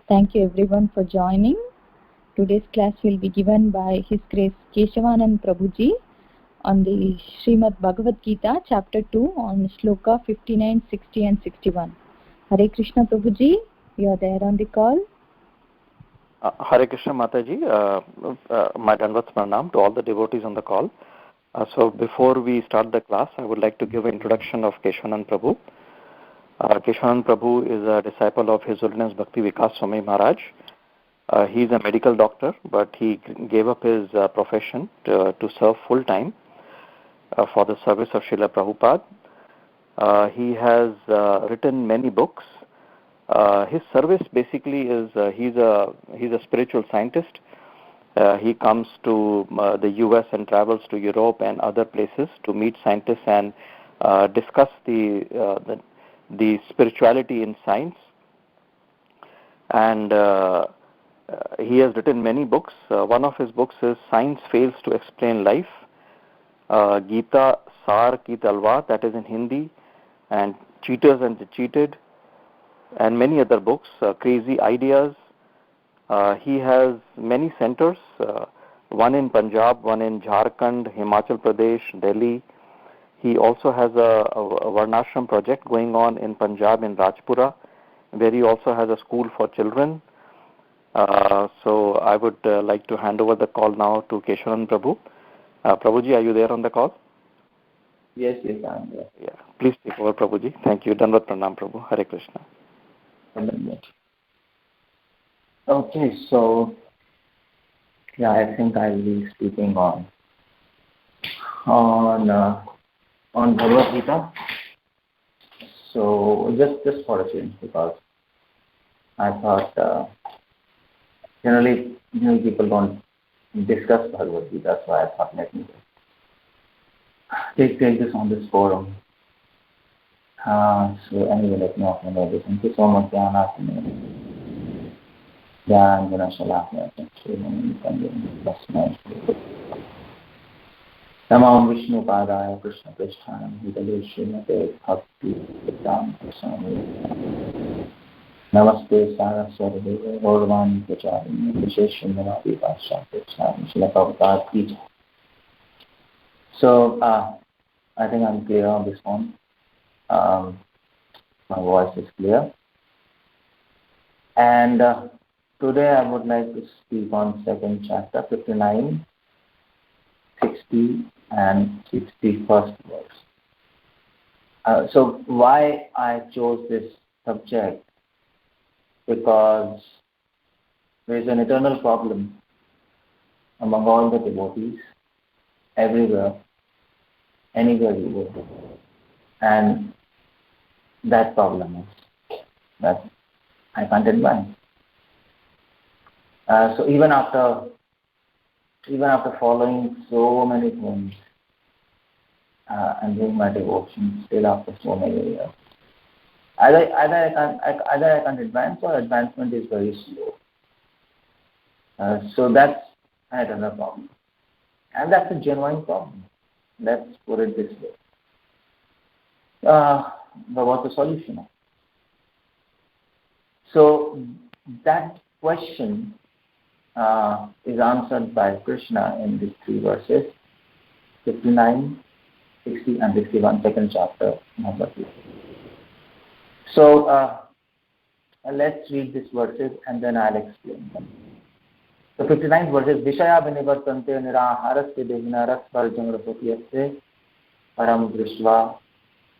Thank you everyone for joining. Today's class will be given by His Grace Keshavananda Prabhu ji on the Srimad Bhagavad Gita, Chapter 2, on Shloka 59, 60 and 61. Hare Krishna Prabhu ji, you are there on the call. Hare Krishna Mataji, my Dandavat Pranam to all the devotees on the call. So before we start the class, I would like to give an introduction of Keshavananda Prabhu. Keshavananda Prabhu is a disciple of His Holiness Bhakti Vikas Swami Maharaj. He is a medical doctor, but he gave up his profession to serve full time for the service of Srila Prabhupada. He has written many books. His service basically is he's a spiritual scientist. He comes to the US and travels to Europe and other places to meet scientists and discuss the spirituality in science. And he has written many books. One of his books is Science Fails to Explain Life, Gita Sar Ki Talwar, that is in Hindi, and Cheaters and the Cheated, and many other books, Crazy Ideas. He has many centers, one in Punjab, one in Jharkhand, Himachal Pradesh, Delhi. He also has a Varnashram project going on in Punjab, in Rajpura, where he also has a school for children. So I would like to hand over the call now to Keshavananda Prabhu. Prabhuji, are you there on the call? Yes, I am there. Yeah, please take over, Prabhuji. Thank you. Dandavat Pranam, Prabhu. Hare Krishna. Okay, so yeah, I think I will be speaking on Bhagavad Gita. So just for a change, because I thought generally people don't discuss Bhagavad Gita, so I thought let me take this on this forum. So anyway, let me offer this. Thank you so much, Dhyan Guna Shalakya Tamam Vishnu Padaya Krishna Prishtanam Hidale Srimate Bhakti Vedanta Swami Namaste Saraswati Gaurvani Pracharini Visheshamavadi Vashakya Swami Srila Prabhupada Ki Jai. So I think I'm clear on this one. My voice is clear. And today I would like to speak on second chapter, 59, 60 and 61st verse. So why I chose this subject? Because there is an eternal problem among all the devotees, everywhere, anywhere you go. And that problem is that I can't advance. So even after following so many things and doing my devotion, still after so many years, either I can't advance or advancement is very slow. So that's another problem, and that's a genuine problem. Let's put it this way. But what's the solution? So that question is answered by Krishna in these three verses, 59, 60 and 61, second chapter, number 2. So let's read these verses and then I'll explain them. So 59 verses, Vishaya vinivartante niraharasya devina rasvarjam rasopiyasya param drishva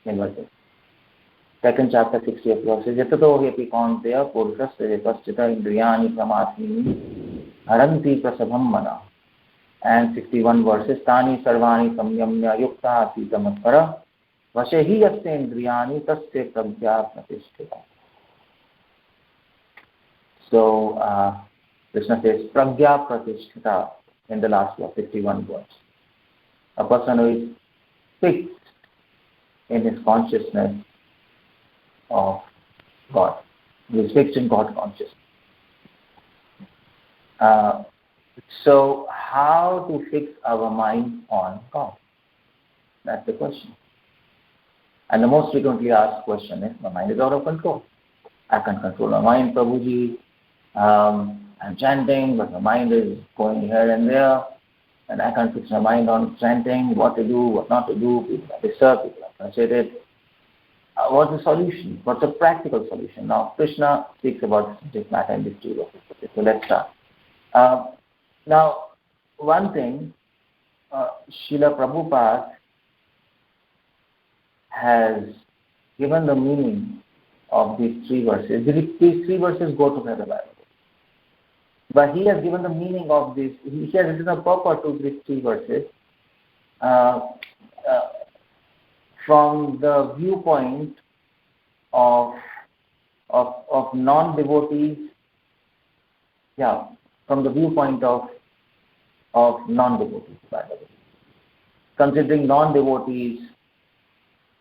nivartante. Second chapter, 60th verses, Yatato hepi kaunteya purushasya vipaschita indriyani pramatini haranti prasabham mana. And 61 verses, Tani sarvani samyamya yukta atitamatpara vashehi yasya indriyani tasya pragya pratisthita. So Krishna says pragya pratisthita in the last verse, 61 verse. A person who is fixed in his consciousness of God, who is fixed in God consciousness. So how to fix our mind on God? That's the question. And the most frequently asked question is, my mind is out of control. I can't control my mind, Prabhuji. I'm chanting, but my mind is going here and there, and I can't fix my mind on chanting, what to do, what not to do. People are disturbed, people are frustrated. What's the solution? What's a practical solution? Now, Krishna speaks about subject matter in this two verses. So let's start. Now, one thing, Srila Prabhupada has given the meaning of these three verses. These three verses go together, by the way. But he has given the meaning of this. He has written a purport to these three verses from the viewpoint of non-devotees. Yeah, from the viewpoint of non-devotees, by the way. Considering non-devotees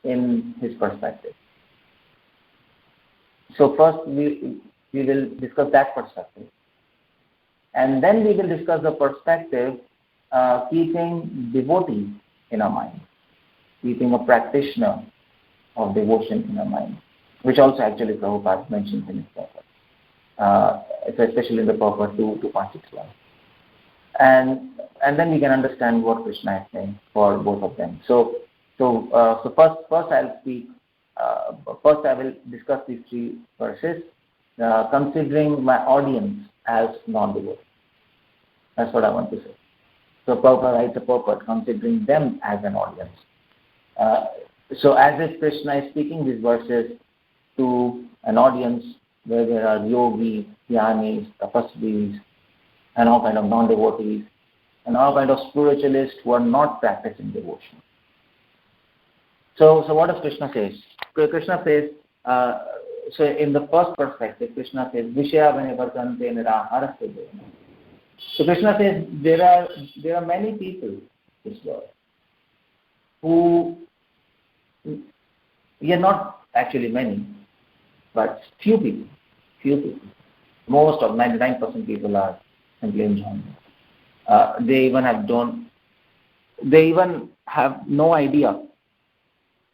in his perspective. So first we will discuss that perspective. And then we will discuss the perspective keeping devotee in our mind, keeping a practitioner of devotion in our mind, which also actually Prabhupada mentions in his purport, especially in the purport 2.61. And then we can understand what Krishna is saying for both of them. So first I'll speak. First I will discuss these three verses, considering my audience as non-devotees. That's what I want to say. So Prabhupada writes a purport considering them as an audience. So as if Krishna is speaking these verses to an audience where there are yogis, jnanis, tapasvis, and all kind of non-devotees, and all kind of spiritualists who are not practicing devotion. So what does Krishna say? Krishna says, so in the first perspective, Krishna says, Vishaya Vanivartante Niraharaste Devana. So Krishna says there are many people in this world who, we are not actually many, but few people. Most of 99% people are simply enjoying it. They even have no idea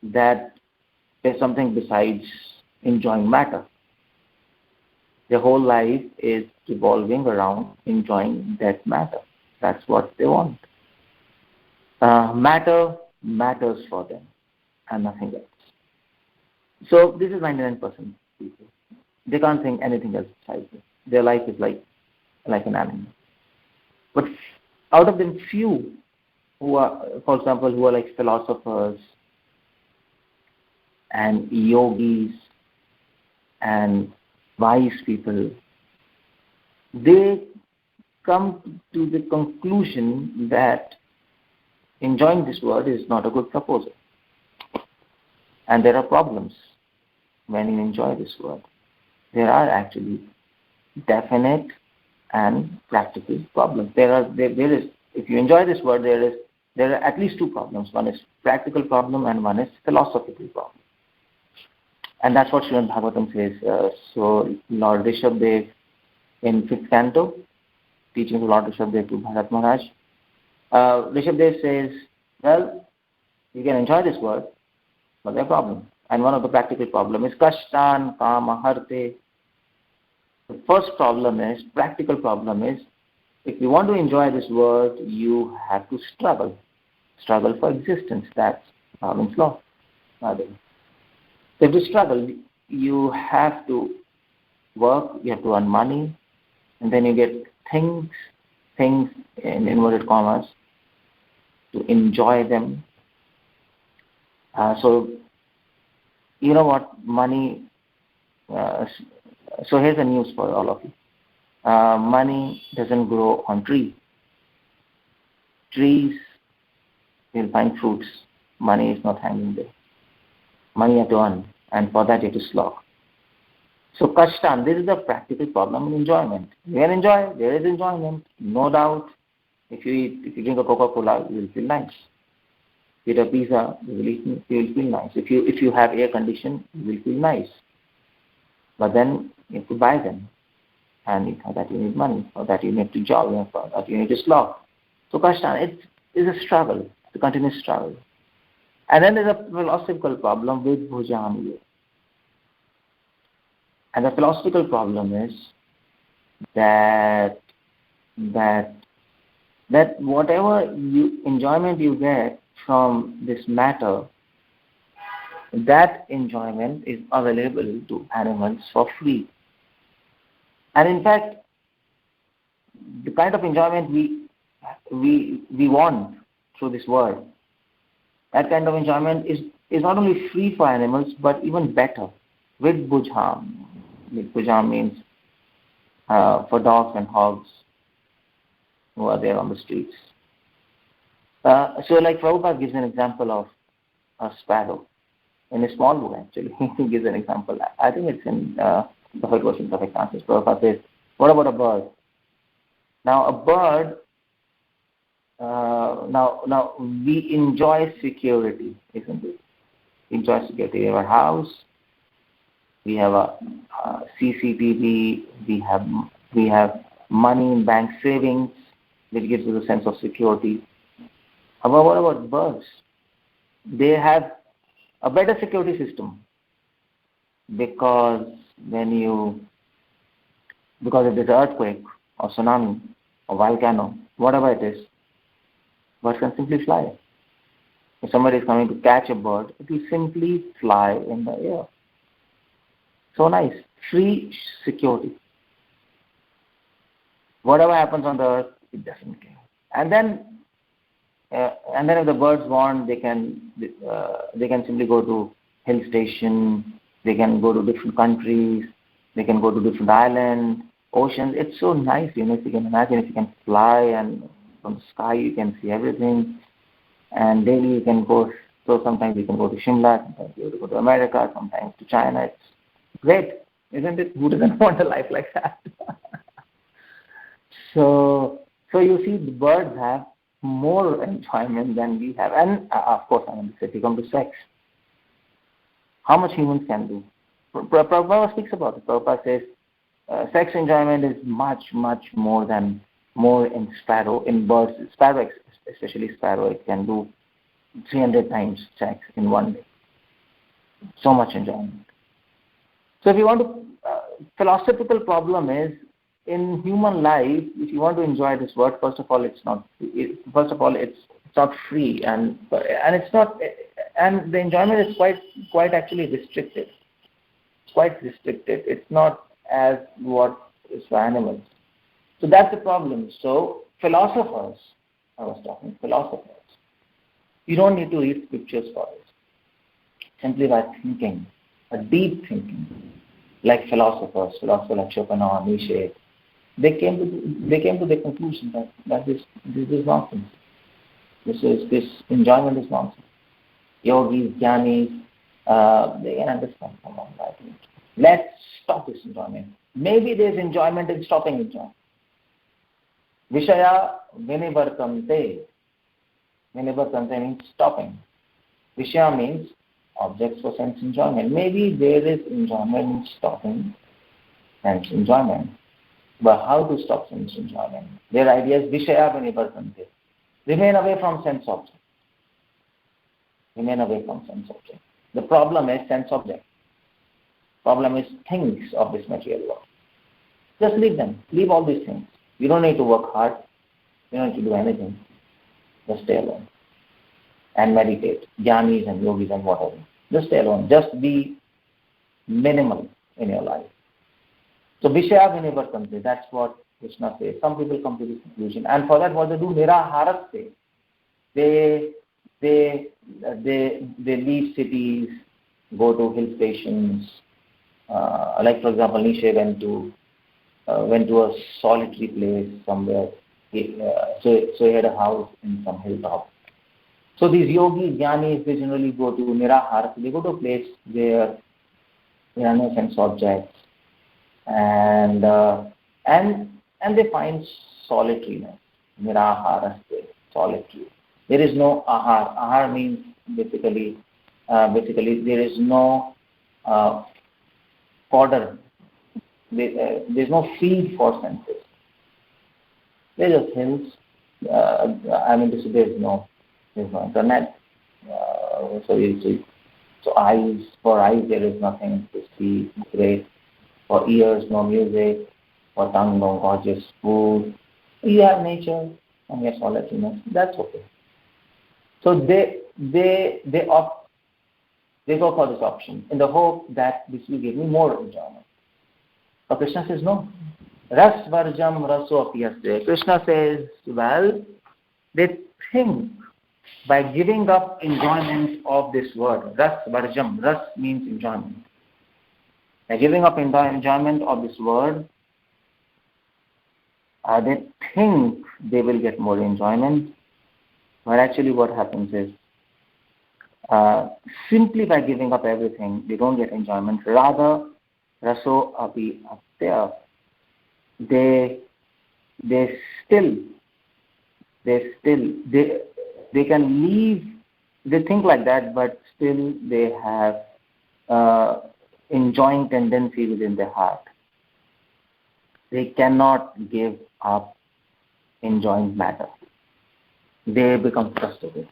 that there's something besides enjoying matter. Their whole life is revolving around enjoying that matter. That's what they want. Matter matters for them and nothing else. So this is 99% people. They can't think anything else besides this. Their life is like an animal. But out of them, few who are, for example, who are like philosophers and yogis and wise people, they come to the conclusion that enjoying this world is not a good proposal. And there are problems when you enjoy this world. There are actually definite and practical problems. There is, if you enjoy this world, there are at least two problems. One is practical problem and one is philosophical problem. And that's what Srimad Bhagavatam says. So Lord Rishabdev in 5th canto, teaching of Lord Rishabdev to Bharat Maharaj, Rishabdev says, well, you can enjoy this world, but there are problems. And one of the practical problems is kashtan kama harte. The first problem is, practical problem is, if you want to enjoy this world, you have to struggle for existence. That's Bhagavan's law. So if you struggle, you have to work, you have to earn money, and then you get things in inverted commas, to enjoy them. So, you know what, money, so here's the news for all of you. Money doesn't grow on trees. Trees, you'll find fruits. Money is not hanging there. Money you have to earn, and for that you have to slog. So kashtan, this is the practical problem in enjoyment. You can enjoy, there is enjoyment, no doubt. If you drink a Coca-Cola, you will feel nice. If you eat a pizza, you will feel nice. If you have air condition, you will feel nice. But then you have to buy them. And for that you need money, for that you need to job, for that you need to slog. So kashtan, it is a struggle, it's a continuous struggle. And then there's a philosophical problem with bhujam. And the philosophical problem is that whatever enjoyment you get from this matter, that enjoyment is available to animals for free. And in fact, the kind of enjoyment we want through this world, that kind of enjoyment is not only free for animals, but even better, with bujham. Bujham means for dogs and hogs who are there on the streets. So like Prabhupada gives an example of a sparrow. In a small book, actually, he gives an example. I think it's in Perfect Questions, Perfect Answers. Prabhupada says, what about a bird? Now, a bird, now we enjoy security, isn't it? We enjoy security. We have a house, we have a CCTV, we have money in bank savings, which gives us a sense of security. However, what about birds? They have a better security system, because if there's an earthquake or tsunami or volcano, whatever it is, birds can simply fly. If somebody is coming to catch a bird, it will simply fly in the air. So nice, free security. Whatever happens on the earth, it doesn't care. And then if the birds want, they can simply go to hill station. They can go to different countries. They can go to different islands, oceans. It's so nice, if you can imagine, if you can fly and from the sky you can see everything. And daily you can go. So sometimes you can go to Shimla, sometimes you go to America, sometimes to China. It's great, isn't it? Who doesn't want a life like that? So you see, the birds have more enjoyment than we have. And of course, if you come to sex, how much humans can do? Prabhupada speaks about it. Prabhupada says sex enjoyment is much, much more in sparrow, in birds. Sparrow, especially sparrow, it can do 300 times sex in one day. So much enjoyment. So if you want to, philosophical problem is, in human life, if you want to enjoy this world, first of all, it's not free, and it's not, and the enjoyment is quite actually restricted. It's quite restricted. It's not as what is for animals. So that's the problem. So philosophers, you don't need to read scriptures for it. Simply by thinking, a deep thinking, like philosophers like Schopenhauer, Nietzsche, they came to the conclusion that this is nonsense. This enjoyment is nonsense. Yogis, jnanis, they can understand. Come on, let's stop this enjoyment. Maybe there's enjoyment in stopping enjoyment. Vishaya vinivartante. Vinivartante means stopping. Vishaya means objects for sense enjoyment. Maybe there is enjoyment in stopping sense enjoyment. But how to stop sense enjoyment? Their idea is Vishaya vinivartante. Remain away from sense objects. Remain away from sense objects. The problem is sense objects. Problem is things of this material world. Just leave them. Leave all these things. You don't need to work hard. You don't need to do anything. Just stay alone. And meditate. Jnanis and yogis and whatever. Just stay alone. Just be minimal in your life. So Vishaya vinivartante, that's what Krishna says. Some people come to this conclusion. And for that, what they do, niraharaste. They leave cities, go to hill stations. Like for example, Nietzsche went to a solitary place somewhere. So he had a house in some hilltop. So these yogis, jnanis, they generally go to niraharaste. They go to a place where there are no sense objects, and they find solitariness. Niraharaste, solitude. There is no ahar. Ahar means basically there is no fodder. There's no feed for senses. There's just hills. There's no internet. So eyes, for eyes there is nothing to see great. For ears, no music. for tongue, no gorgeous food. You have nature, and yes, all that, that's okay. So they opt, they go for this option in the hope that this will give me more enjoyment. But Krishna says no. Ras varjam raso apiyasya. Krishna says, well, they think by giving up enjoyment of this word, ras varjam, ras means enjoyment. By giving up enjoyment of this word, they think they will get more enjoyment, but actually what happens is, simply by giving up everything, they don't get enjoyment. Rather, raso api apya, they can leave. They think like that, but still they have enjoying tendency within their heart. They cannot give up enjoying matter. They become frustrated.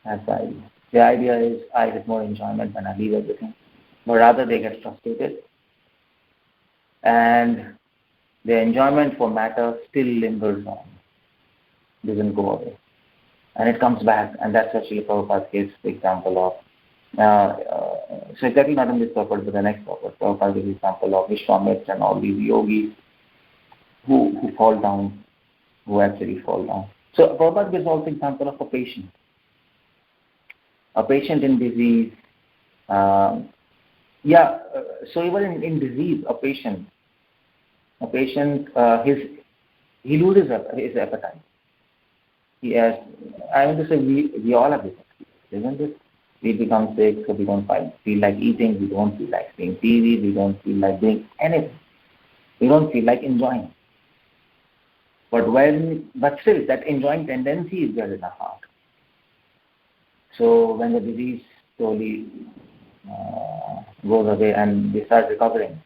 That's the idea. The idea is, I get more enjoyment when I leave everything. But rather they get frustrated, and the enjoyment for matter still lingers on. Doesn't go away. And it comes back, and that's actually Prabhupada gives the example of, so exactly not in this purport, but the next purport. Prabhupada gives the example of Vishwamitra and all these yogis who fall down, who actually fall down. So Prabhupada gives also example of a patient. A patient in disease, so even in disease, a patient, he loses his appetite. He has, I want to say, we all have this experience, isn't it? We become sick, so we don't feel like eating, we don't feel like seeing TV, we don't feel like doing anything. We don't feel like enjoying. But still, that enjoying tendency is there in our heart. So when the disease slowly goes away and we start recovering,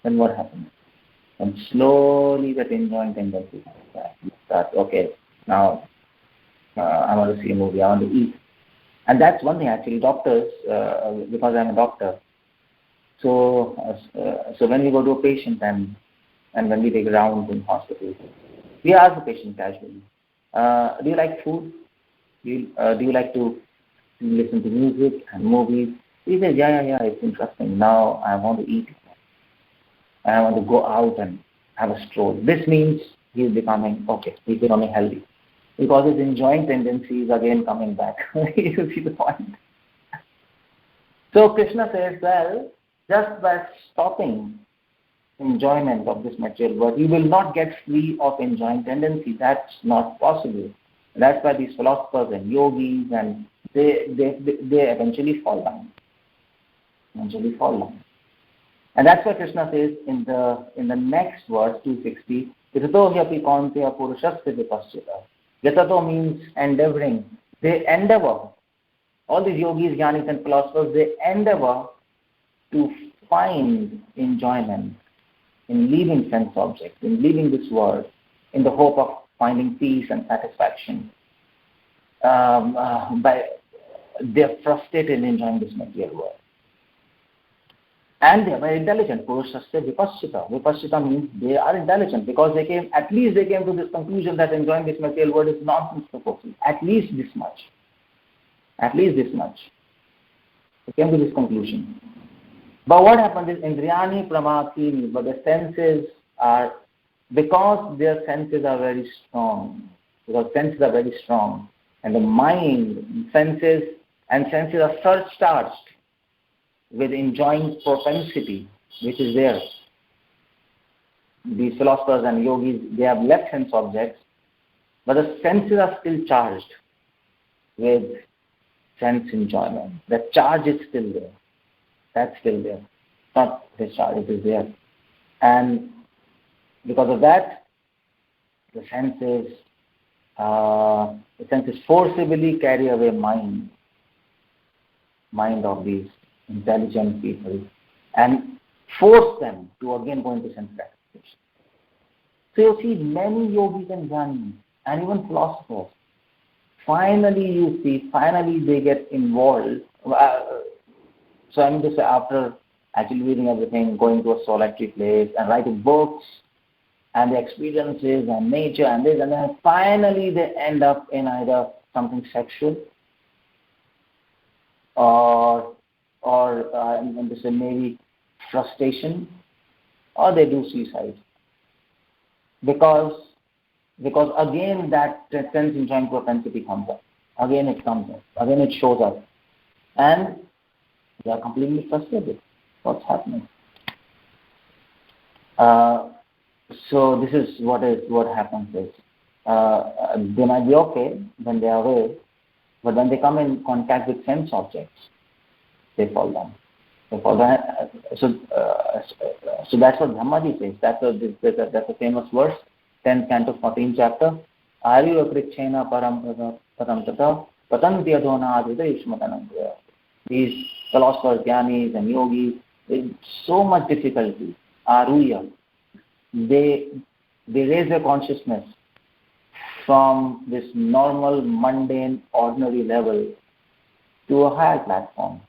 then what happens? And slowly that enjoying tendency comes back. You start, okay, now I want to see a movie, I want to eat. And that's one thing actually, doctors, because I'm a doctor, so when we go to a patient and when we take rounds in hospitals, we ask the patient casually, do you like food? Do you like to listen to music and movies? He says, yeah, it's interesting. Now I want to eat. And I want to go out and have a stroll. This means he's becoming healthy. Because his enjoying tendency is again coming back. You see the point? So Krishna says, well, just by stopping enjoyment of this material world, you will not get free of enjoying tendency. That's not possible. That's why these philosophers and yogis, and they eventually fall down. And that's why Krishna says in the next verse, 260, Yatato hyapi kaunteya purushasya vipaschita. Yatato means endeavoring. They endeavor. All these yogis, jnanis and philosophers, they endeavor to find enjoyment in leaving sense objects, in leaving this world, in the hope of finding peace and satisfaction. They're frustrated in enjoying this material world. And they are very intelligent. Purushasya vipaschita. Vipaschita means they are intelligent because they came to this conclusion that enjoying this material world is nonsense proposal. At least this much. They came to this conclusion. But what happens is, Indriyani pramatini, but the senses are, because their senses are very strong, and the mind, senses are surcharged with enjoying propensity, which is there. These philosophers and yogis, they have left sense objects, but the senses are still charged with sense enjoyment. The charge is still there. That's still there. Not discharge, it is there. And because of that, the senses forcibly carry away mind of these intelligent people and force them to again go into sense gratification. So you see many yogis and jnanis and even philosophers, finally they get involved. So I mean to say, after actually leaving everything, going to a solitary place and writing books and the experiences and nature and this, and then finally they end up in either something sexual or and this is maybe frustration, or they do suicide. Because again that sense enjoying propensity comes up. Again it comes up. Again it shows up. And they are completely frustrated. What's happening? So this is what happens is they might be okay when they are aware, but when they come in contact with sense objects, they fall down. So that's what Dhammaji says. That's a famous verse, 10th canto, 14th chapter. Ariyo krichena param tata patanti adhona adhita yushmatanandya. These philosophers, jnanis and yogis, with so much difficulty, aruya, they raise their consciousness from this normal, mundane, ordinary level to a higher platform.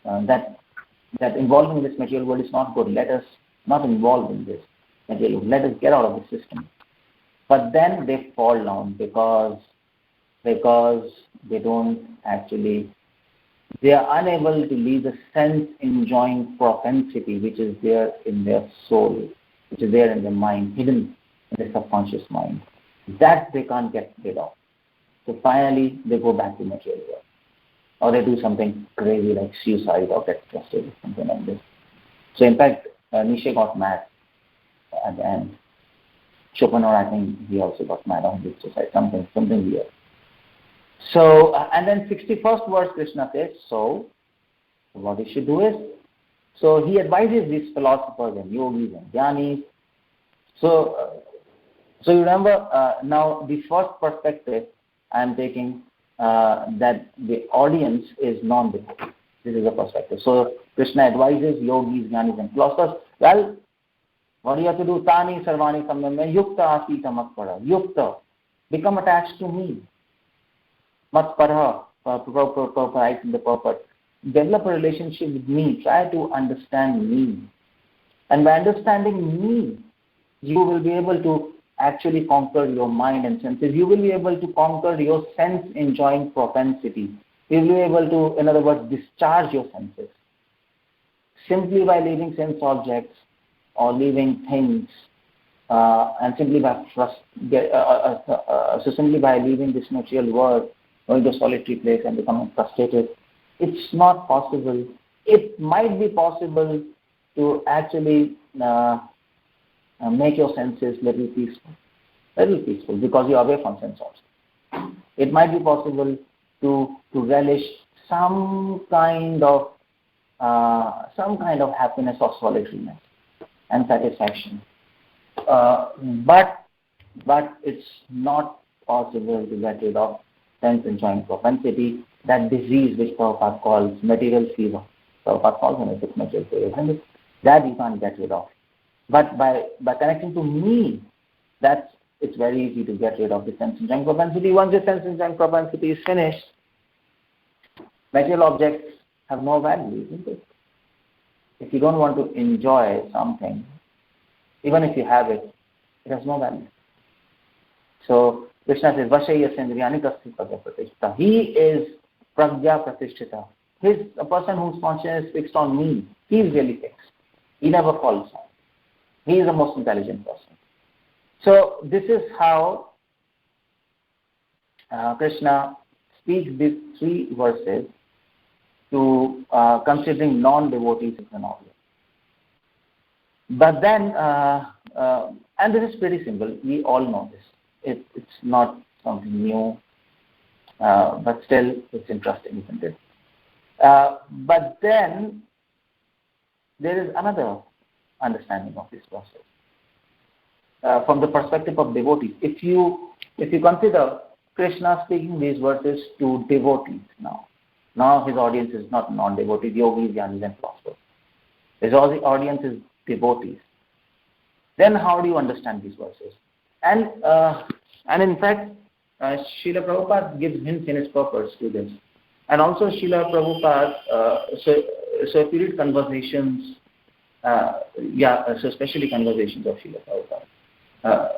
That involving in this material world is not good. Let us not involve in this material world. Let us get out of the system. But then they fall down because they don't actually, they are unable to leave the sense-enjoying propensity which is there in their soul, which is there in their mind, hidden in the subconscious mind. That they can't get rid of. So finally, they go back to material world. Or they do something crazy like suicide or get frustrated, something like this. So in fact, Nietzsche got mad at the end. Schopenhauer, I think he also got mad on this suicide, something weird. So, and then 61st verse, Krishna says, so what he should do is, so he advises these philosophers and yogis and jnanis. So you remember now the first perspective I am taking, that the audience is non-devotee. This is the perspective. So Krishna advises yogis, jnanis and philosophers, well, what do you have to do? Tani sarvani samyam yukta asita matpara. Yukta, become attached to me. Matpara, right in the purpose. Develop a relationship with me. Try to understand me. And by understanding me, you will be able to actually conquer your mind and senses. You will be able to conquer your sense-enjoying propensity. You will be able to, in other words, discharge your senses. Simply by leaving sense objects or leaving things, and simply by simply by leaving this material world, going to a solitary place and becoming frustrated, it's not possible. It might be possible to actually make your senses little peaceful because you are away from sense objects. It might be possible to relish some kind of happiness or solitariness and satisfaction, but it's not possible to get rid of sense-enjoying propensity, that disease which Prabhupada calls material fever. Prabhupada calls it material fever, isn't it? That you can't get rid of. But by connecting to me, it's very easy to get rid of the sense-enjoying propensity. Once the sense-enjoying propensity is finished, material objects have no value, isn't it? If you don't want to enjoy something, even if you have it, it has no value. So Krishna says, Vashaya Sendriyani Tasthi Pragya Pratishtha. He is Pragya Pratishtha. He's a person whose consciousness is fixed on me. He is really fixed. He never falls down. He is the most intelligent person. So this is how Krishna speaks these three verses to considering non-devotees as an audience. But then, and this is pretty simple, we all know this. It's not something new, but still it's interesting, isn't it? But then there is another understanding of this process. From the perspective of devotees, if you consider Krishna speaking these verses to devotees now his audience is not non-devotees, yogis, jnanis and philosophers. His audience is devotees. Then how do you understand these verses? And in fact, Srila Prabhupada gives hints in his purpose to this. And also Srila Prabhupada, so if you read conversations, so especially conversations of Srila Prabhupada,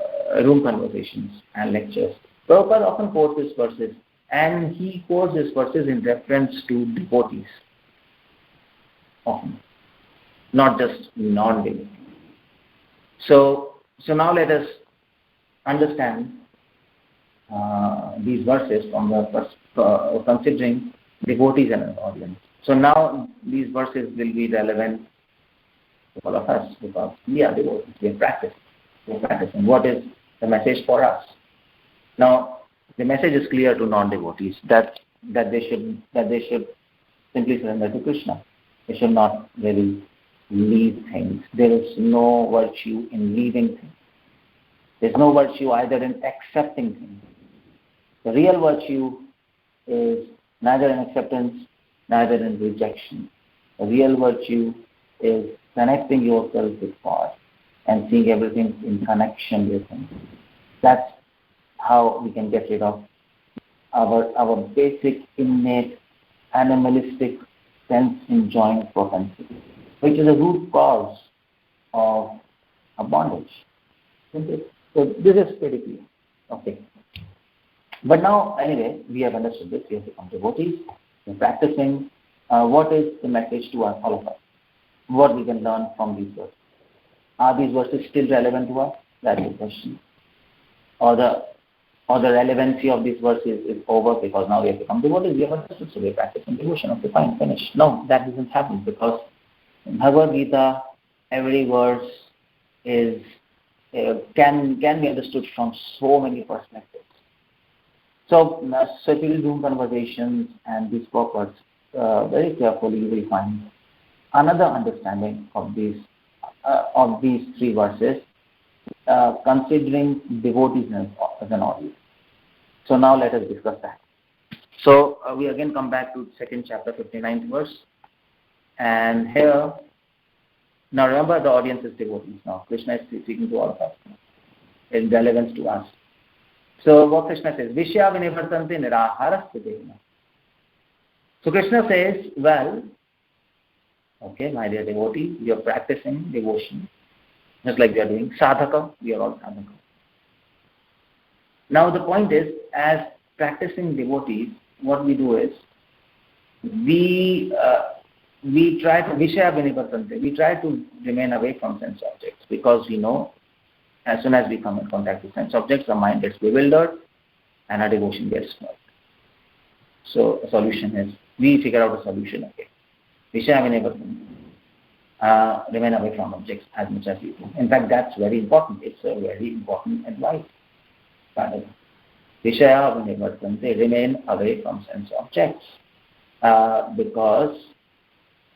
room conversations and lectures, Prabhupada often quotes these verses, and he quotes these verses in reference to devotees, often, not just non-devotees. So now let us understand these verses from the considering devotees and an audience. So now these verses will be relevant to all of us because we are devotees, we are practicing. What is the message for us? Now the message is clear to non-devotees that they should simply surrender to Krishna. They should not really leave things. There is no virtue in leaving things. There's no virtue either in accepting things. The real virtue is neither in acceptance, neither in rejection. The real virtue is connecting yourself with God and seeing everything in connection with Him. That's how we can get rid of our basic, innate, animalistic sense-enjoying propensity, which is a root cause of a bondage. So this is pretty clear. Okay. But now, anyway, we have understood this. We have become devotees. We're practicing. What is the message to us, all of us? What we can learn from these verses? Are these verses still relevant to us? That is the question. Or the relevancy of these verses is over because now we have become devotees. We have understood, so we are practicing devotion. Okay, fine, finished. No, that doesn't happen because in Bhagavad Gita, every verse can be understood from so many perspectives. So if you will do conversations and these purports very carefully, you will find another understanding of these three verses, considering devotees as an audience. So now let us discuss that. So we again come back to second chapter, 59th verse, and here, now remember the audience is devotees now. Krishna is speaking to all of us in relevance to us. So what Krishna says, Vishya vinivartante niraharasya devana. So Krishna says, well, okay, my dear devotee, you are practicing devotion, just like we are doing sadhaka, we are all sadhaka. Now the point is, as practicing devotees, what we do is, we try to Vishya vinivartante, we try to remain away from sense objects because we know as soon as we come in contact with sense objects, the mind gets bewildered and our devotion gets spoiled. So a solution is, we figure out a solution, okay. Vishya vinivartante, remain away from objects as much as we do. In fact, that's very important. It's a very important advice. Vishya vinivartante, remain away from sense objects. Because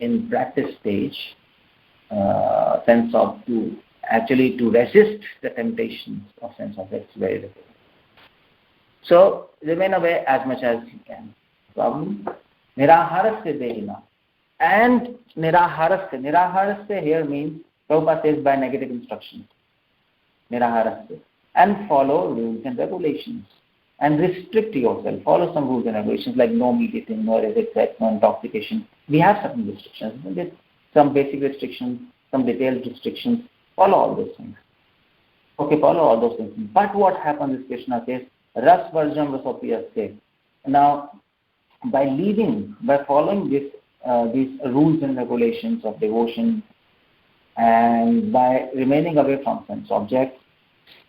in practice stage, to resist the temptations of sense objects is very difficult. So remain away as much as you can. Problem? Niraharasya dehina. And niraharasya here means, Prabhupada says by negative instructions. Niraharasya. And follow rules and regulations. And restrict yourself. Follow some rules and regulations like no meat eating, no illicit sex, no intoxication. We have certain restrictions, isn't it? Some basic restrictions, some detailed restrictions. Follow all those things. Okay, follow all those things. But what happens is Krishna says, Ras Varjam Rasopiyasya. Now, by following these rules and regulations of devotion and by remaining away from sense objects,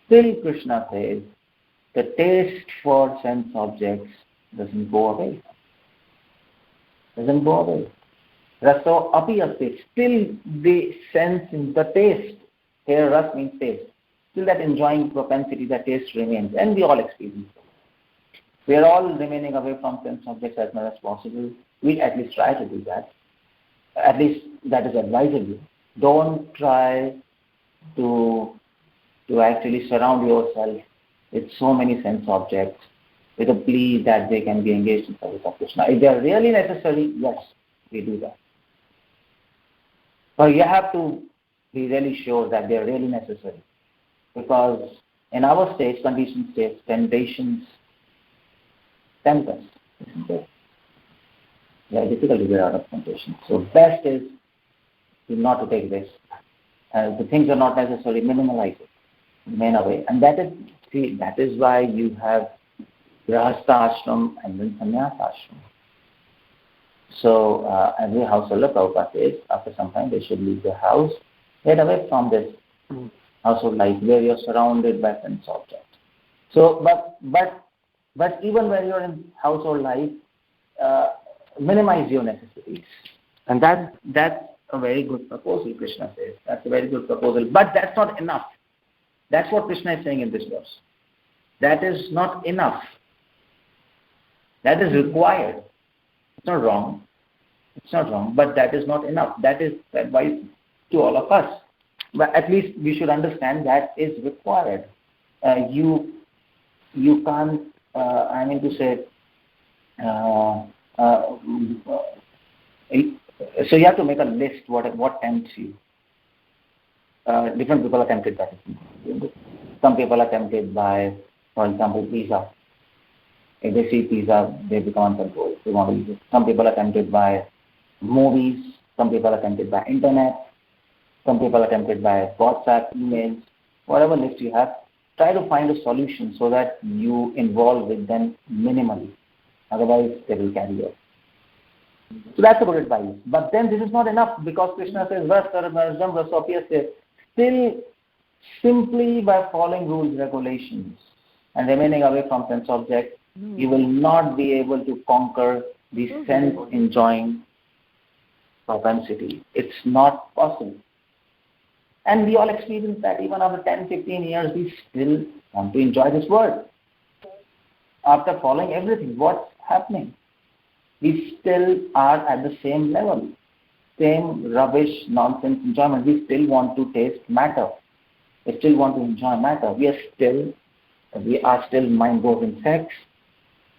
still Krishna says, the taste for sense objects doesn't go away. Raso apiyasya. Still the sense, the taste, here ras means taste. Still that enjoying propensity, that taste remains. And we all experience it. We are all remaining away from sense objects as much as possible. We at least try to do that. At least that is advisable. Don't try to actually surround yourself with so many sense objects with a plea that they can be engaged in service of Krishna. If they are really necessary, yes, we do that. But you have to be really sure that they are really necessary. Because in our states, conditioned states, temptations tempt us, isn't it? Very difficult to get out of temptation. So best is not to take risks. The things are not necessary, minimalize it, remain away. And that is why you have Grahastha ashram and then Sannyasa ashram. So every householder, Prabhupada says, after some time they should leave the house, get away from this household life where you're surrounded by sense objects. So, but even when you're in household life, minimize your necessities. And that's a very good proposal, Krishna says. That's a very good proposal. But that's not enough. That's what Krishna is saying in this verse. That is not enough. That is required. It's not wrong. It's not wrong, but that is not enough. That is advice to all of us. But at least we should understand that is required. You can't, I mean to say, so you have to make a list what tempts you. Different people are tempted by it. Some people are tempted by, for example, pizza. If they see pizza, they become uncontrolled. They want to eat it. Some people are tempted by movies. Some people are tempted by internet. Some people are tempted by WhatsApp, emails. Whatever list you have, try to find a solution so that you involve with them minimally. Otherwise, they will carry you. So that's a good advice. But then this is not enough, because Krishna says, still simply by following rules, regulations, and remaining away from sense objects, you will not be able to conquer the sense enjoying propensity. It's not possible. And we all experience that. Even after 10, 15 years, we still want to enjoy this world. After following everything, what's happening? We still are at the same level. Same rubbish, nonsense enjoyment. We still want to taste matter. We still want to enjoy matter. We are still mind goes in sex.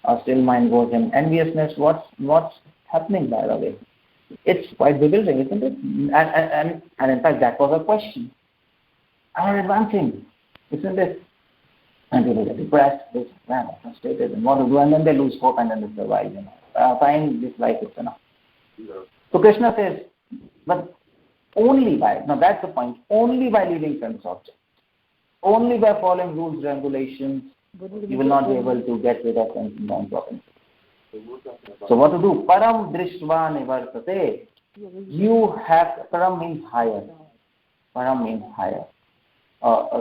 Our still mind goes in enviousness. What's happening, by the way? It's quite bewildering, isn't it? And in fact, that was a question. Are advancing, isn't it? And people get depressed, frustrated, and want to do, and then they lose hope, and then they survive. Find this life is enough. So Krishna says, but only by, now that's the point, only by leaving sense objects, only by following rules, regulations, you will not be able to get rid of sense non-propensity. So what to do? Param drishtva nivartate. You have, param means higher. Param means higher,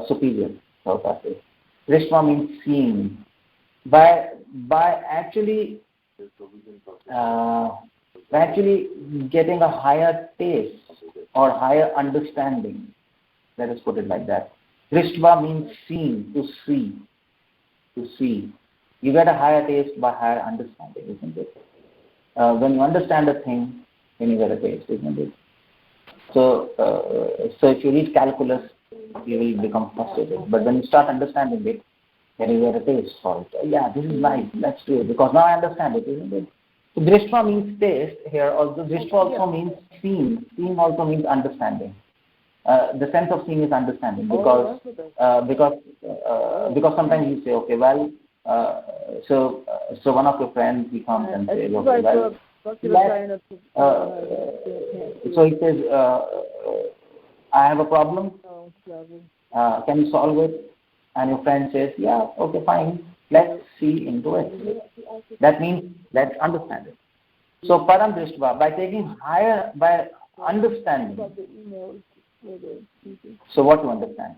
superior. Drishtva means seeing. By actually getting a higher taste or higher understanding. Let us put it like that. Drishtva means seeing, to see. To see. You get a higher taste by higher understanding, isn't it? When you understand a thing, then you get a taste, isn't it? So if you read calculus, you will become frustrated. But when you start understanding it, then you get a taste for it. Yeah, this is nice, let's do it, because now I understand it, isn't it? So drishtva means taste here. Also, drishtva also means seeing. Seeing also means understanding. The sense of seeing is understanding, because sometimes you say, okay, well, so one of your friends, he comes and says, okay, well, so he says, I have a problem. Can you solve it? And your friend says, yeah, okay, fine. Let's see into it. That means let's understand it. So param drishtva, by taking higher, by understanding. So what to understand?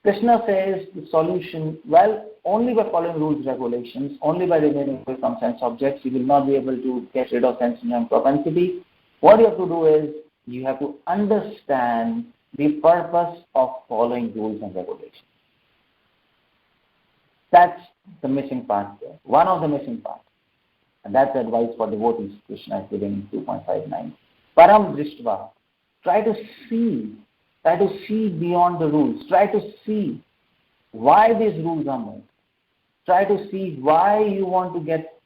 Krishna says the solution, well, only by following rules, regulations, only by remaining away from sense objects, you will not be able to get rid of sense and propensity. What you have to do is, you have to understand the purpose of following rules and regulations. That's the missing part there. One of the missing parts. And that's advice for devotees, Krishna is giving in 2.59. Param drishtva. Try to see beyond the rules. Try to see why these rules are made. Try to see why you want to get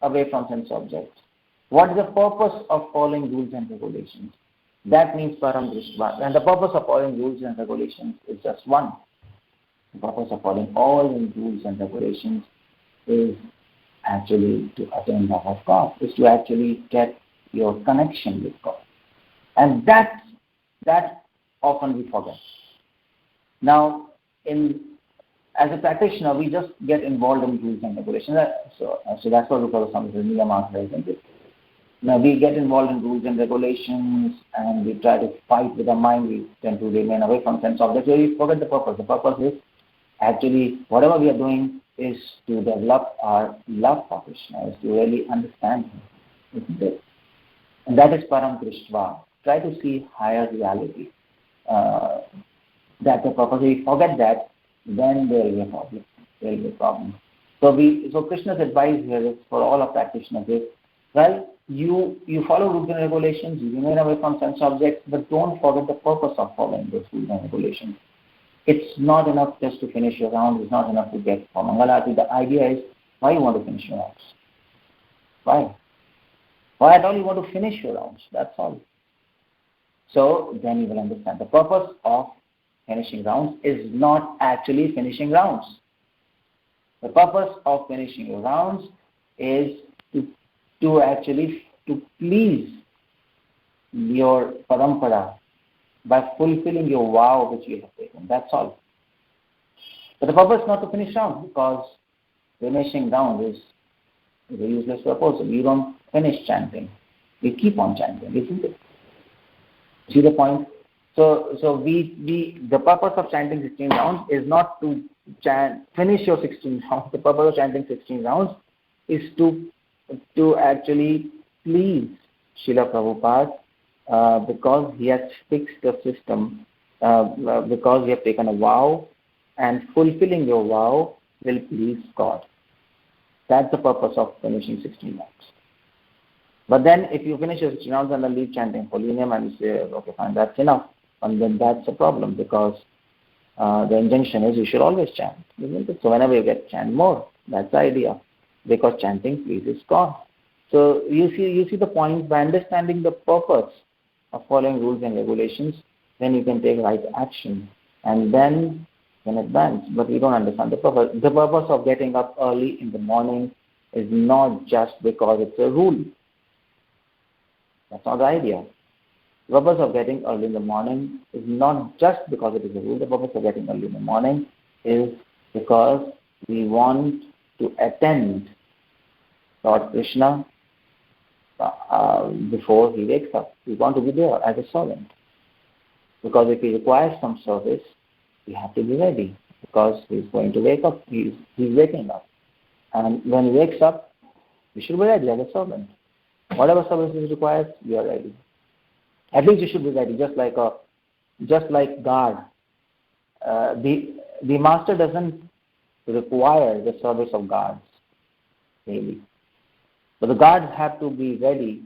away from sense objects. What is the purpose of following rules and regulations? That means param drishtva. And the purpose of following rules and regulations is just one. The purpose of following all the rules and regulations is actually to attain love of God, is to actually get your connection with God. And that often we forget. Now, as a practitioner, we just get involved in rules and regulations. So that's what we call some of the niyamas, isn't it? Now we get involved in rules and regulations, and we try to fight with our mind. We tend to remain away from sense objects. So we forget the purpose. The purpose is actually whatever we are doing is to develop our love for Krishna, is to really understand Him, isn't it? And that is param drishtva. Try to see higher reality. That's the purpose. If we forget that, then there will be a problem. There will be a problem. So Krishna's advice here is for all our practitioners is, well, you follow rules and regulations, you remain away from sense objects, but don't forget the purpose of following those rules and regulations. It's not enough just to finish your round. It's not enough to get for Mangalarati. The idea is, why you want to finish your rounds? Why? Why at all you want to finish your rounds? That's all. So then you will understand. The purpose of finishing rounds is not actually finishing rounds. The purpose of finishing your rounds is to please your parampara by fulfilling your vow which you have taken. That's all. But the purpose is not to finish rounds, because finishing round is a useless purpose. You don't finish chanting. You keep on chanting, isn't it? See the point? So the purpose of chanting 16 rounds is not to finish your 16 rounds. The purpose of chanting 16 rounds is to actually please Srila Prabhupada, because he has fixed the system, because you have taken a vow, and fulfilling your vow will please God. That's the purpose of finishing 16 rounds. But then if you finish your 16 rounds and then leave chanting holy name and you say, okay, fine, that's enough, and then that's a problem, because the injunction is you should always chant, isn't it? So whenever you get, chant more. That's the idea, because chanting pleases God. So you see the point. By understanding the purpose of following rules and regulations, then you can take right action, and then you can advance. But we don't understand the purpose. The purpose of getting up early in the morning is not just because it's a rule. That's not the idea. The purpose of getting early in the morning is not just because it is a rule. The purpose of getting early in the morning is because we want to attend Lord Krishna before he wakes up. We want to be there as a servant. Because if he requires some service, we have to be ready, because he's going to wake up. He's waking up. And when he wakes up, we should be ready as a servant. Whatever service is required, we are ready. At least you should be ready, just like guard. The master doesn't require the service of guards daily. But the guards have to be ready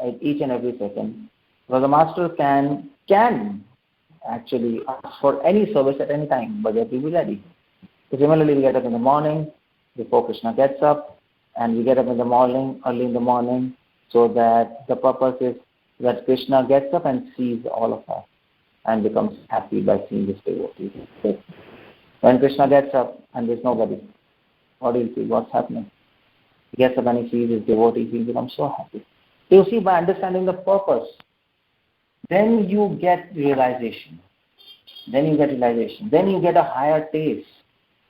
at each and every second. Because the master can actually ask for any service at any time, but they have to be ready. So similarly, we get up in the morning before Krishna gets up, and we get up in the morning, early in the morning, so that the purpose is that Krishna gets up and sees all of us and becomes happy by seeing his devotees. When Krishna gets up and there's nobody, what do you see? What's happening? He gets up and he sees his devotees, he becomes so happy. So you see, by understanding the purpose, then you get realization. Then you get a higher taste.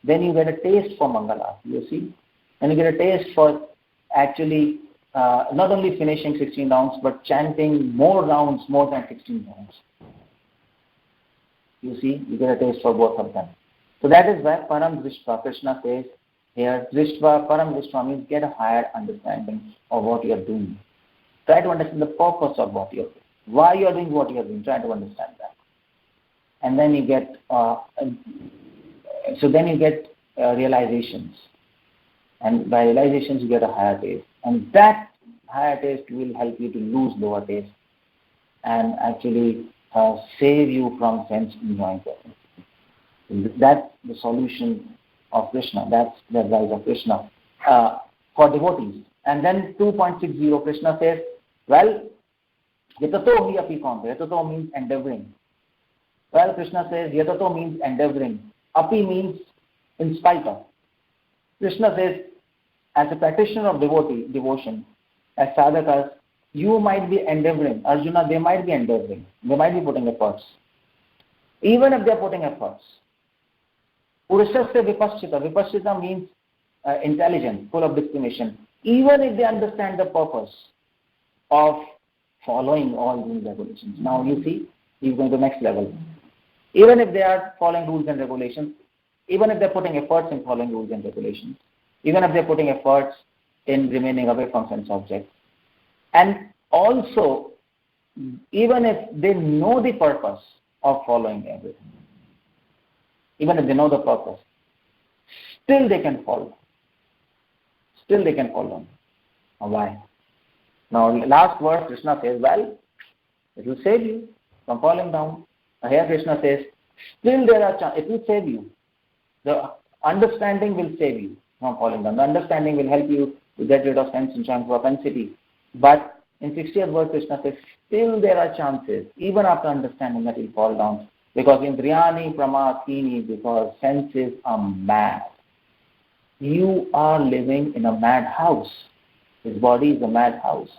Then you get a taste for Mangala, you see. And you get a taste for actually not only finishing 16 rounds, but chanting more rounds, more than 16 rounds. You see, you get a taste for both of them. So that is why Param Drishtva, Krishna says here, Drishtva, Param Drishtva means get a higher understanding of what you are doing. Try to understand the purpose of what you are doing. Why you are doing what you are doing. Try to understand that. And then you get, realizations. And by realizations, you get a higher taste. And that higher taste will help you to lose lower taste and actually save you from sense enjoying. That's the solution of Krishna. That's the advice of Krishna for devotees. And then 2.60, Krishna says, well, yatato hi api konta. Yatato means endeavoring. Well, Krishna says yatato means endeavoring. Api means in spite of. Krishna says, as a practitioner of devotion, as sadhakas, you might be endeavoring, Arjuna, they might be endeavoring, they might be putting efforts. Even if they are putting efforts. Purushasya vipaschita. Vipaschita means intelligent, full of discrimination. Even if they understand the purpose of following all these regulations. Now you see, he's going to the next level. Even if they are following rules and regulations, even if they're putting efforts in following rules and regulations, even if they're putting efforts in remaining away from sense objects, and also, even if they know the purpose of following everything, even if they know the purpose, still they can fall. Still they can fall down. Why? Now, last verse, Krishna says, well, it will save you from falling down. Now, here Krishna says, still there are chances. It will save you. The understanding will save you from falling down. The understanding will help you to get rid of sense and propensity. But in 60th verse, Krishna says, still there are chances, even after understanding, that you fall down. Because indriyani pramasini, because senses are mad. You are living in a mad house. This body is a mad house.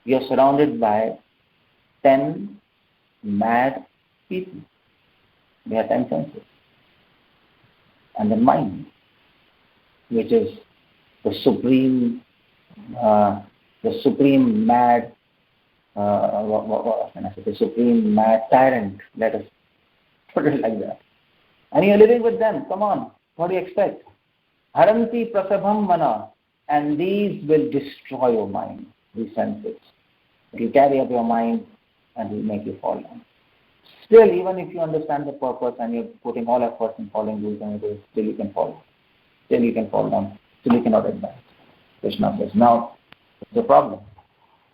You are surrounded by 10 mad people. They are 10 senses. And the mind, which is the supreme mad, what can I say? The supreme mad tyrant. Let us put it like that. And you are living with them. Come on. What do you expect? Haranti prasabham mana. And these will destroy your mind, these senses. It will carry up your mind and will make you fall down. Still, even if you understand the purpose and you're putting all efforts in following rules and rules, still you can fall. Still you can fall down. Still you cannot advance. Krishna says, now, it's a problem.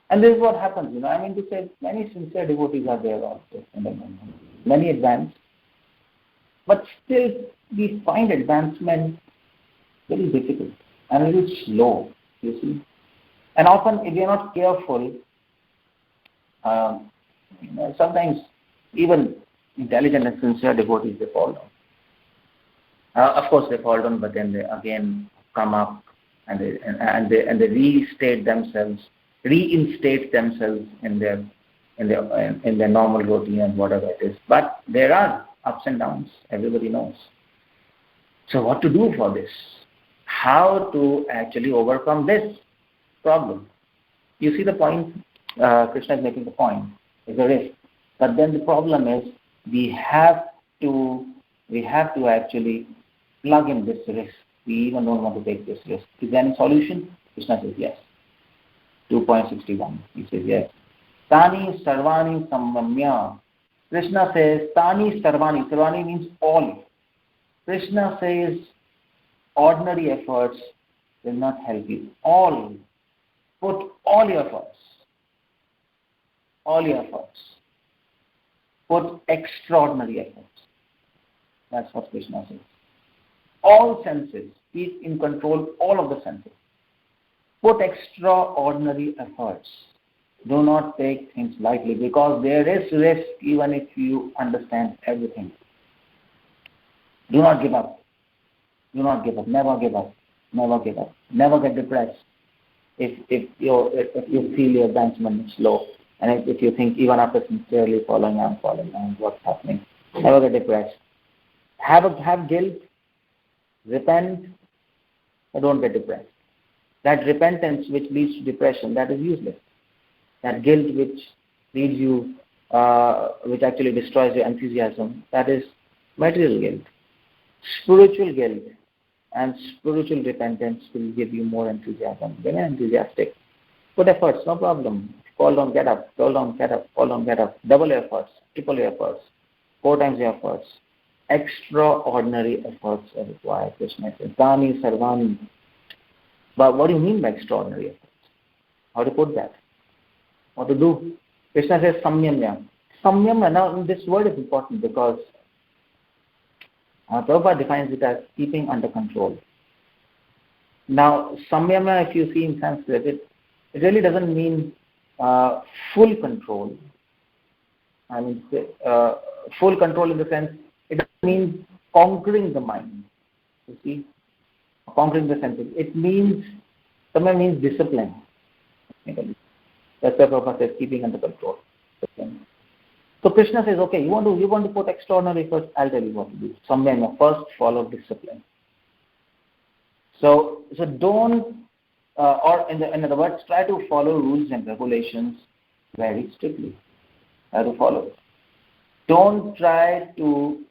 And this is what happens, I mean to say, many sincere devotees are there also in the movement. Many advance. But still, we find advancement very difficult and a little slow, you see. And often, if we are not careful, sometimes even intelligent and sincere devotees, they fall down. Of course, they fall down, but then they again come up and they reinstate themselves in their normal routine and whatever it is. But there are ups and downs. Everybody knows. So, what to do for this? How to actually overcome this problem? You see the point. Krishna is making the point. It's a risk. But then the problem is we have to actually plug in this risk. We even don't want to take this risk. Is there any solution? Krishna says yes. 2.61. He says yes. Tani sarvani sammamya. Krishna says Tani sarvani. Sarvani means all. Krishna says ordinary efforts will not help you. All. Put all your efforts. All your efforts. Put extraordinary efforts. That's what Krishna says. All senses. Keep in control all of the senses. Put extraordinary efforts. Do not take things lightly, because there is risk even if you understand everything. Do not give up. Do not give up. Never give up. Never give up. Never get depressed if you feel your advancement is slow. And if you think even after sincerely following on, what's happening, never get depressed. Have guilt, repent, but don't get depressed. That repentance which leads to depression, that is useless. That guilt which leads you, which actually destroys your enthusiasm, that is material guilt. Spiritual guilt and spiritual repentance will give you more enthusiasm. Remain enthusiastic. Put efforts, no problem. Fall down, get up. Fall down, get up. Fall down, get up. Double your efforts. Triple your efforts. 4 times your efforts. Extraordinary efforts are required. Krishna says, Tani sarvani. But what do you mean by extraordinary efforts? How to put that? What to do? Krishna says samyamya. Samyamya, now this word is important because Prabhupada defines it as keeping under control. Now, samyamya, if you see in Sanskrit, it really doesn't mean full control. I mean, full control in the sense, it doesn't mean conquering the mind. You see? conquering the senses. It means, somewhere means discipline. That's why Prabhupada says keeping under control. Discipline. So Krishna says, okay, you want to put extraordinary efforts, I'll tell you what to do. Somewhere, first follow discipline. So don't, or in other words, try to follow rules and regulations very strictly. Try to follow it. Don't try to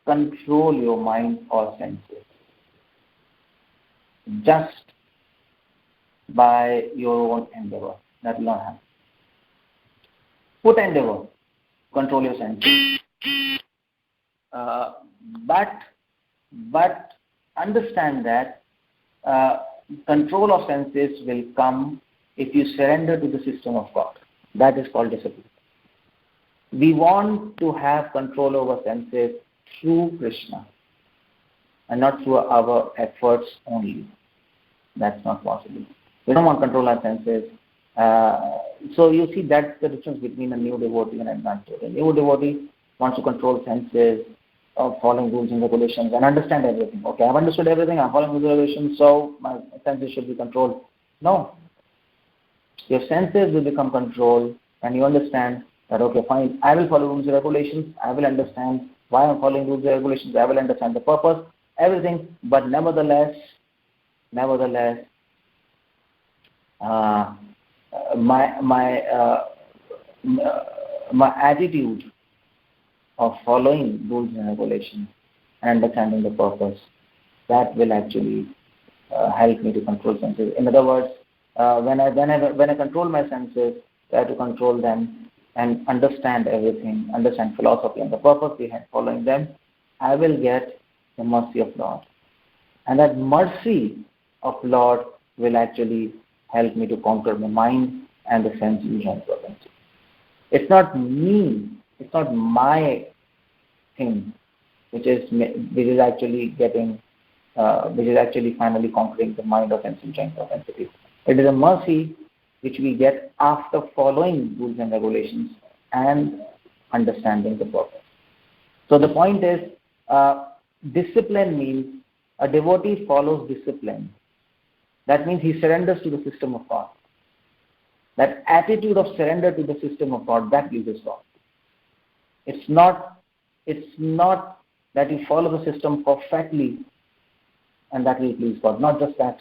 control your mind or senses just by your own endeavor. That will not happen. Put endeavor, control your senses. But understand that control of senses will come if you surrender to the system of God. That is called discipline. We want to have control over senses through Krishna and not through our efforts only. That's not possible. We don't want to control our senses. So you see, that's the difference between a new devotee and an advanced devotee. A new devotee wants to control senses, of following rules and regulations and understand everything. Okay, I've understood everything, I'm following rules and regulations, so my senses should be controlled. No. Your senses will become controlled and you understand that, okay, fine, I will follow rules and regulations, I will understand why I'm following rules and regulations, I will understand the purpose, everything, but nevertheless, my attitude of following rules and regulations and understanding the purpose, that will actually help me to control senses. In other words, when I control my senses, try to control them and understand everything, understand philosophy and the purpose behind following them, I will get the mercy of Lord. And that mercy of Lord will actually help me to conquer the mind and the sense illusions. It's not me, it's not my thing which is actually finally conquering the mind of sense illusions of entities. It is a mercy which we get after following rules and regulations and understanding the purpose. So the point is, discipline means a devotee follows discipline. That means he surrenders to the system of God. That attitude of surrender to the system of God, that pleases God. It's not that you follow the system perfectly and that will please God. Not just that.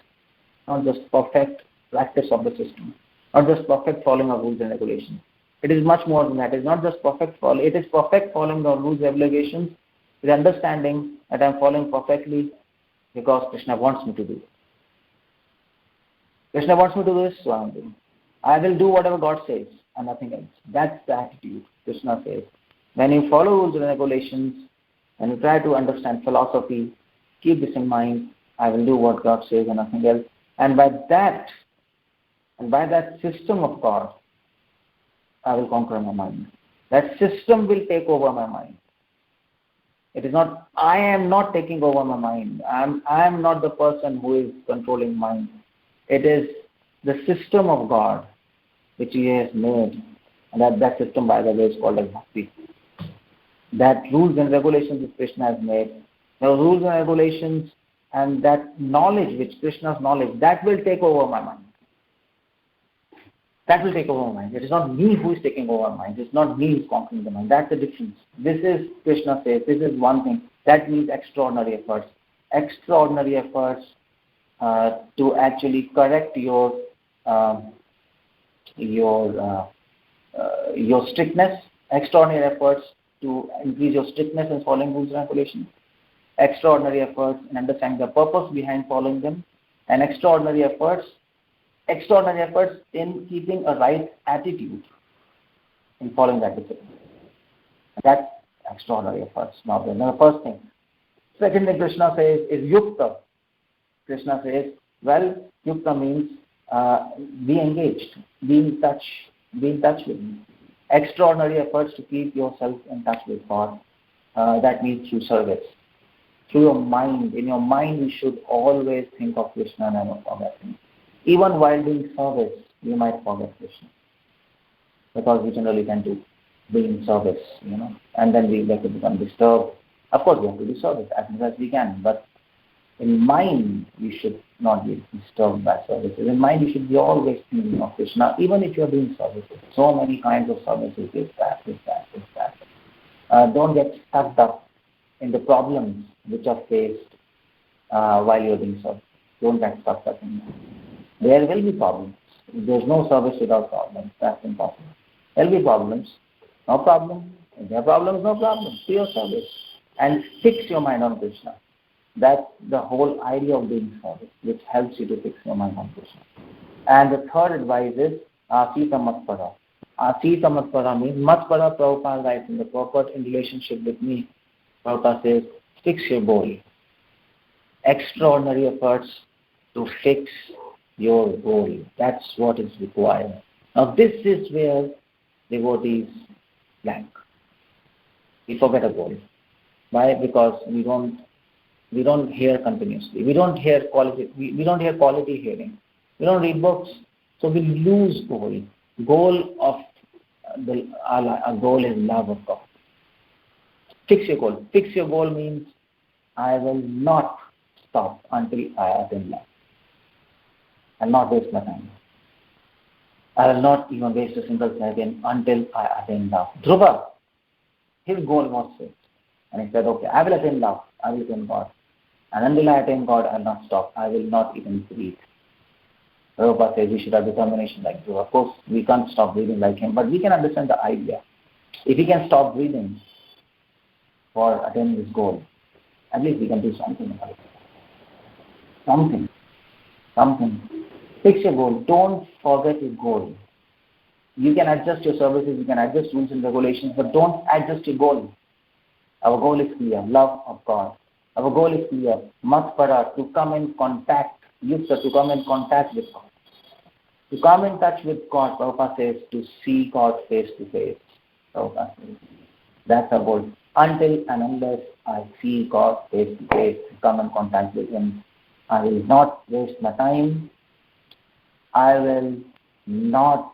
Not just perfect practice of the system. Not just perfect following of rules and regulations. It is much more than that. It is not just perfect following. It is perfect following the rules and regulations with understanding that I am following perfectly because Krishna wants me to do it. Krishna wants me to do this, so I am doing. I will do whatever God says and nothing else. That's the attitude Krishna says. When you follow rules and regulations and you try to understand philosophy, keep this in mind. I will do what God says and nothing else. And by that system of God, I will conquer my mind. That system will take over my mind. It is not, I am not taking over my mind. I am not the person who is controlling mind. It is the system of God which He has made. And that system, by the way, is called as Bhakti. That rules and regulations which Krishna has made, the rules and regulations and that knowledge, which Krishna's knowledge, that will take over my mind. That will take over my mind. It is not me who is taking over my mind. It is not me who is conquering the mind. That's the difference. This is, Krishna says, this is one thing. That means extraordinary efforts. Extraordinary efforts to actually correct your strictness. Extraordinary efforts to increase your strictness in following rules and regulations. Extraordinary efforts in understanding the purpose behind following them. And extraordinary efforts in keeping a right attitude in following that discipline. That's extraordinary efforts. Now, the first thing. Second thing Krishna says is yukta. Krishna says, well, yukta means be engaged, be in touch with me. Extraordinary efforts to keep yourself in touch with God. That means through service. Through your mind. In your mind, you should always think of Krishna and never forget Him. Even while doing service, you might forget Krishna. Because we generally tend to be in service, and then we get to become disturbed. Of course, we have to do service as much as we can, but In mind, you should not be disturbed by services. In mind, you should be always thinking of Krishna, even if you're doing services. So many kinds of services, this, that. Don't get stuck up in the problems which are faced while you're doing service. Don't get stuck up in that. There will be problems. There's no service without problems. That's impossible. There will be problems. No problem. If there are problems, no problem. Do your service. And fix your mind on Krishna. That's the whole idea of doing service, which helps you to fix your mind on Krishna. And the third advice is Asita Matpara. Asita Matpara means Matpara. Prabhupada writes in the purport in relationship with me. Prabhupada says, fix your goal. Extraordinary efforts to fix your goal. That's what is required. Now this is where devotees blank. We forget a goal. Why? Because we don't hear continuously. We don't hear quality. We don't hear quality hearing. We don't read books, so we lose goal. Our goal is love of God. Fix your goal. Fix your goal means I will not stop until I attain love. I'll not waste my time. I will not even waste a single second until I attain love. Dhruva, his goal was fixed. And he said, okay, I will attain love. I will attain God. And until I attain God, I will not stop. I will not even breathe. Prabhupada says we should have determination like Dhruva. Of course, we can't stop breathing like him, but we can understand the idea. If he can stop breathing for attaining his goal, at least we can do something about it. Something. Fix your goal. Don't forget your goal. You can adjust your services, you can adjust rules and regulations, but don't adjust your goal. Our goal is clear, love of God. Our goal is clear, Matpara, to come in contact, Yukta, to come in contact with God. To come in touch with God, Prabhupada says, to see God face to face. Prabhupada says, that's our goal. Until and unless I see God face to face, come in contact with Him, I will not waste my time. I will not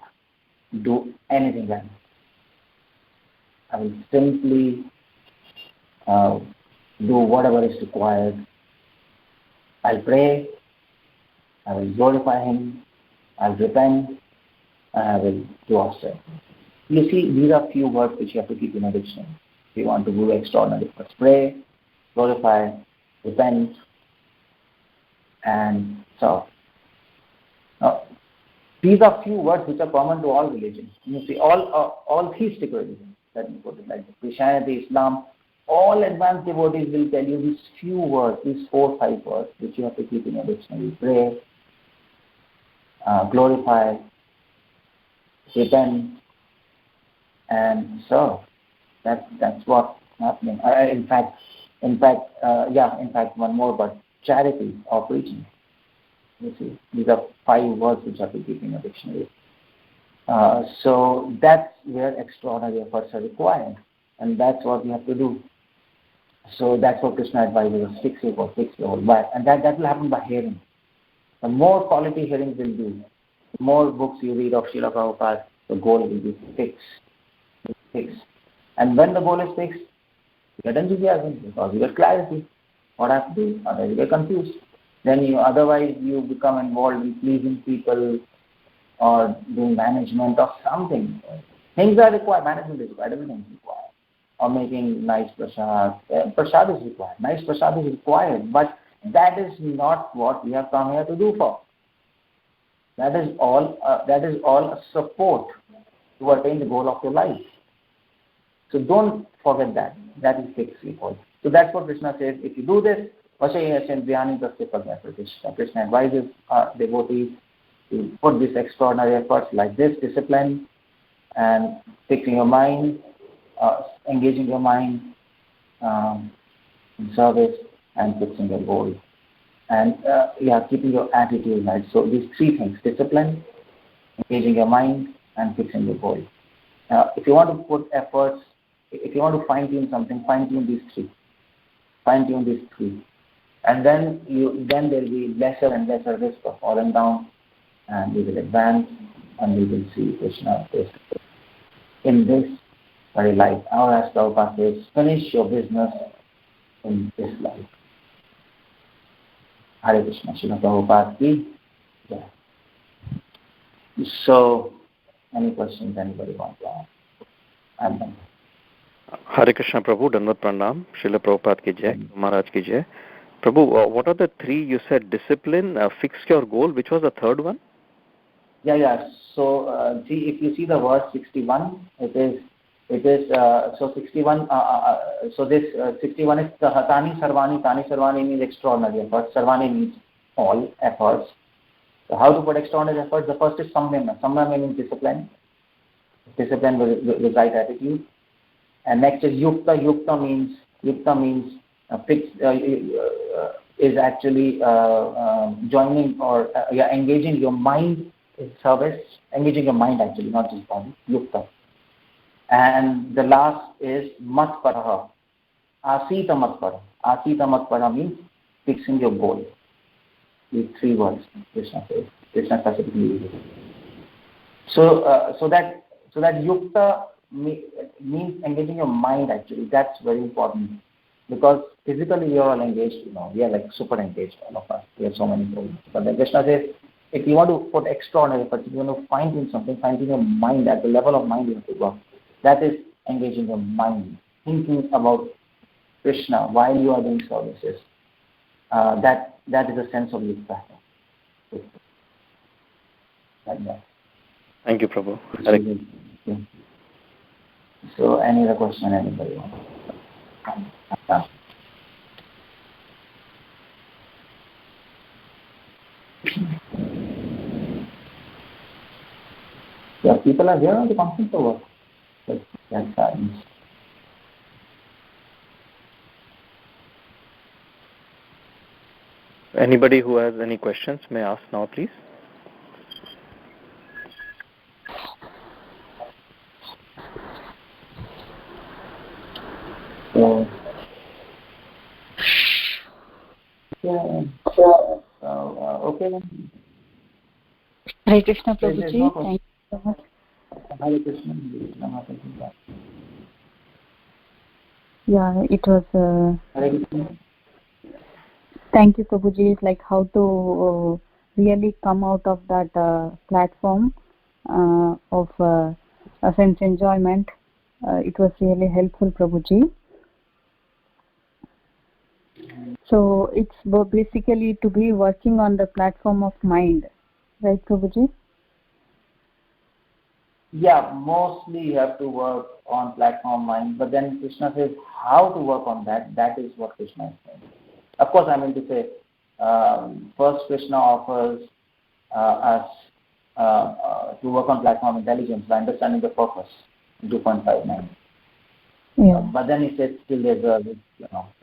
do anything else. I will simply do whatever is required. I'll pray, I will glorify Him, I'll repent, and I will do ourselves. You see, these are few words which you have to keep in a dictionary. If you want to do extraordinary efforts, pray, glorify, repent, and serve. Now, these are few words which are common to all religions. You see, all theistic religions, let me put it like this, Christianity, Islam, all advanced devotees will tell you these few words, these 4 or 5 words, which you have to keep in your dictionary. Pray, glorify, repent, and serve. That's what's happening. In fact, one more, but charity or preaching. You see, these are 5 words which have to keep in your dictionary. So that's where extraordinary efforts are required, and that's what we have to do. So that's what Krishna advises us: fix your goal, and that will happen by hearing. The more quality hearings will do, the more books you read of Srila Prabhupada, the goal will be fixed. And when the goal is fixed, you get enthusiasm because you get clarity. What I have to do? Otherwise you get confused. Then otherwise you become involved in pleasing people or doing management or something. Things are required. Management is required. Everything is required. Or making nice prasad. Prasad is required. Nice prasad is required. But that is not what we have come here to do for. That is all a support to attain the goal of your life. So don't forget that. That is fixed goal. So that's what Krishna says. If you do this, Krishna advises devotees to put these extraordinary efforts like this: discipline and fixing your mind, engaging your mind in service, and fixing your goal. And keeping your attitude right. So these 3 things: discipline, engaging your mind, and fixing your goal. If you want to put efforts, if you want to fine-tune something, fine-tune these 3. Fine-tune these 3. And then there will be lesser and lesser risk of falling down, and we will advance, and we will see Krishna face to face in this very life. Our as Prabhupada says, finish your business in this life. Hare Krishna. Srila Prabhupada ki jai. So, any questions anybody wants to ask? I'm done. Hare Krishna Prabhu, Dandavat Pranam, Srila Prabhupada ki jai, Maharaj ki jai. Prabhu, what are the three? You said discipline, fix your goal. Which was the third one? Yeah. So, see, if you see the verse 61, it is so 61. So this 61 is the Tani Sarvani. Tani Sarvani means extraordinary efforts. Sarvani means all efforts. So how to put extraordinary efforts? The first is samyama. Samyama means discipline. Discipline with right attitude. And next is yukta. Yukta means fix. Is actually joining or engaging your mind in service. Engaging your mind actually, not just body. Yukta. And the last is matparaha. Asita matparaha. Asita matparaha means fixing your goal. These three words Krishna says. Krishna specifically uses. So that yukta means engaging your mind actually. That's very important. Because physically we are all engaged, we are like super engaged, all of us. We have so many problems. But then Krishna says, if you want to put extraordinary efforts, if you want to fine-tune something, fine-tune your mind, at the level of mind you have to work. That is engaging your mind, thinking about Krishna while you are doing services. That is a sense of yukta. Thank you, Prabhu. So, any other question anybody wants? Yeah, people are here on the conference or what? That's silence. Anybody who has any questions may ask now, please. So, okay then. Hare Krishna Prabhuji, thank you so much. Hare Krishna. Yeah, it was. Hare Krishna. Thank you, Prabhuji. It's like how to really come out of that platform of sense enjoyment. It was really helpful, Prabhuji. So it's basically to be working on the platform of mind, right, Prabhuji? Yeah, mostly you have to work on platform mind, but then Krishna says how to work on that. That is what Krishna is saying. Of course, I mean to say, first Krishna offers us to work on platform intelligence by understanding the purpose, 2.59. Yeah. But then he says still there's a risk,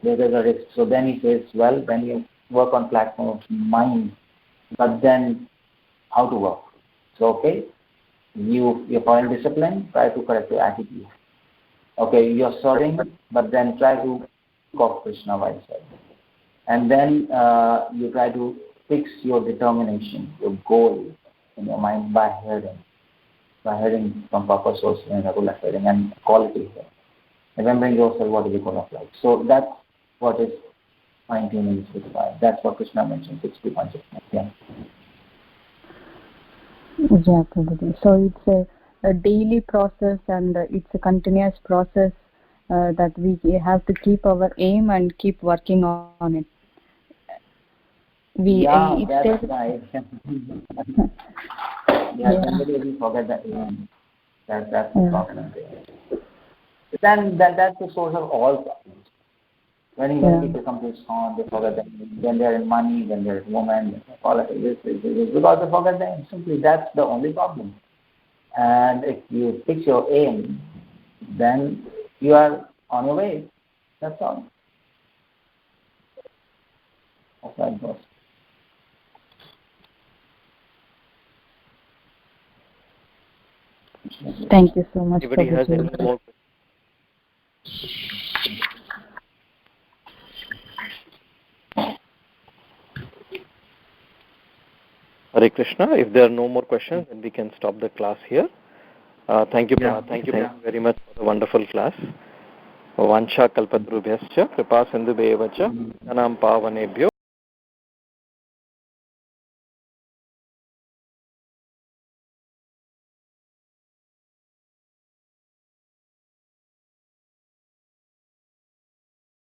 there's a risk. So then he says, well, when you work on platform of mind, but then how to work? So okay, you follow discipline, try to correct your attitude. Okay, you're serving, but then try to think of Krishna while serving. And then you try to fix your determination, your goal in your mind by hearing from proper source and regular hearing and quality hearing. Remembering yourself what is the goal of life. So that's what is fine-tuning is required. That's what Krishna mentioned, 60.6. Yeah. Yeah, Prabhuji. So it's a daily process and it's a continuous process that we have to keep our aim and keep working on it. That's right. Generally we forget that aim. That's the problem. Then that's the source of all problems. When people come to ISKCON, they forget that when they're in money, when they're in women, politics, this, because they forget that simply that's the only problem. And if you fix your aim, then you are on your way. That's all. That's how it goes. Thank you so much. Anybody has any more? Hare Krishna. If there are no more questions, then we can stop the class here. Thank you, thank you very much for the wonderful class. Vancha kalpatrubhyascha kripa sindhubheva cha nanam pavanebhyo